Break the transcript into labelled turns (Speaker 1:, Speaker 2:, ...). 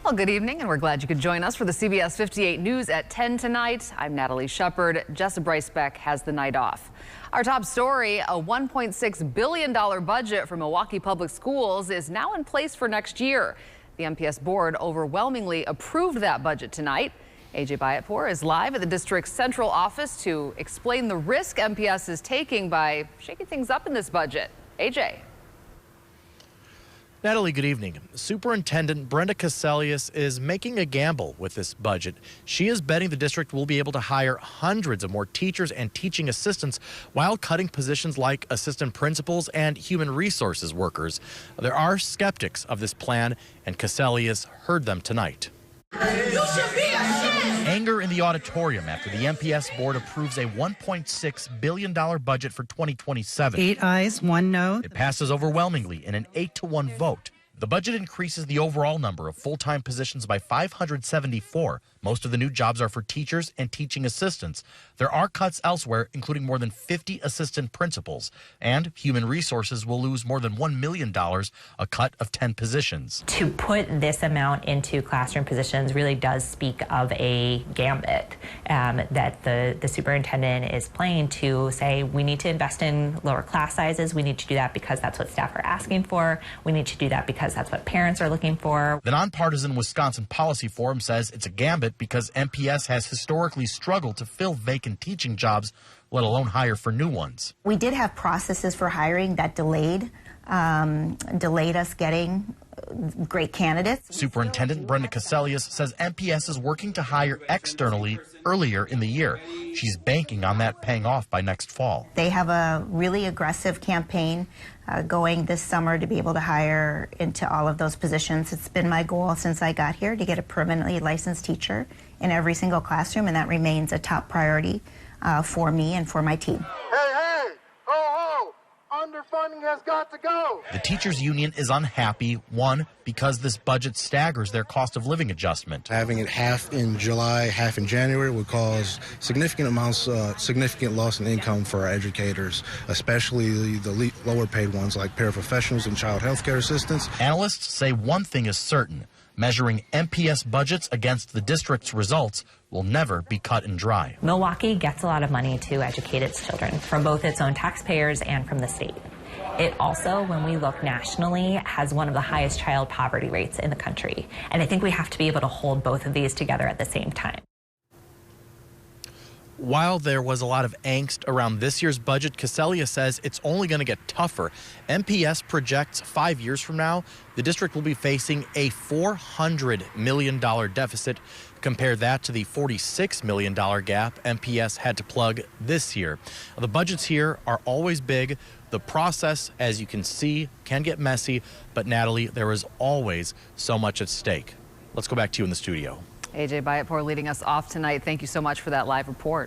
Speaker 1: Well, good evening, and we're glad you could join us for the CBS 58 News at 10 tonight. I'm Natalie Shepard. Jessa Brycebeck has the night off. Our top story, a $1.6 billion budget for Milwaukee Public Schools is now in place for next year. The MPS board overwhelmingly approved that budget tonight. AJ Bayatpour is live at the district's central office to explain the risk MPS is taking by shaking things up in this budget. AJ.
Speaker 2: Natalie, good evening. Superintendent Brenda Cassellius is making a gamble with this budget. She is betting the district will be able to hire hundreds of more teachers and teaching assistants while cutting positions like assistant principals and human resources workers. There are skeptics of this plan, and Cassellius heard them tonight.
Speaker 3: You should be ashamed.
Speaker 2: Anger in the auditorium after the MPS board approves a $1.6 billion budget for 2027.
Speaker 4: 8 ayes, 1 no.
Speaker 2: It passes overwhelmingly in an 8-to-1 vote. The budget increases the overall number of full-time positions by 574. Most of the new jobs are for teachers and teaching assistants. There are cuts elsewhere, including more than 50 assistant principals. And human resources will lose more than $1 million, a cut of 10 positions.
Speaker 5: To put this amount into classroom positions really does speak of a gambit that the superintendent is playing to say we need to invest in lower class sizes. We need to do that because that's what staff are asking for. We need to do that because that's what parents are looking for.
Speaker 2: The nonpartisan Wisconsin Policy Forum says it's a gambit because MPS has historically struggled to fill vacant teaching jobs, let alone hire for new ones.
Speaker 6: We did have processes for hiring that delayed us getting great candidates.
Speaker 2: Superintendent Brenda Cassellius says MPS is working to hire externally earlier in the year. She's banking on that paying off by next fall.
Speaker 6: They have a really aggressive campaign going this summer to be able to hire into all of those positions. It's been my goal since I got here to get a permanently licensed teacher in every single classroom, and that remains a top priority for me and for my team.
Speaker 7: Hey, ho, underfunding has got to go.
Speaker 2: The teachers union is unhappy, one, because this budget staggers their cost of living adjustment.
Speaker 8: Having it half in July, half in January would cause significant loss in income for our educators, especially the lower paid ones like paraprofessionals and child health care assistants.
Speaker 2: Analysts say one thing is certain: measuring MPS budgets against the district's results will never be cut and dry.
Speaker 5: Milwaukee gets a lot of money to educate its children from both its own taxpayers and from the state. It also, when we look nationally, has one of the highest child poverty rates in the country. And I think we have to be able to hold both of these together at the same time.
Speaker 2: While there was a lot of angst around this year's budget, Cassellius says it's only going to get tougher. MPS projects 5 years from now, the district will be facing a $400 million deficit. Compare that to the $46 million gap MPS had to plug this year. The budgets here are always big. The process, as you can see, can get messy. But Natalie, there is always so much at stake. Let's go back to you in the studio.
Speaker 1: AJ Bayatpour leading us off tonight. Thank you so much for that live report.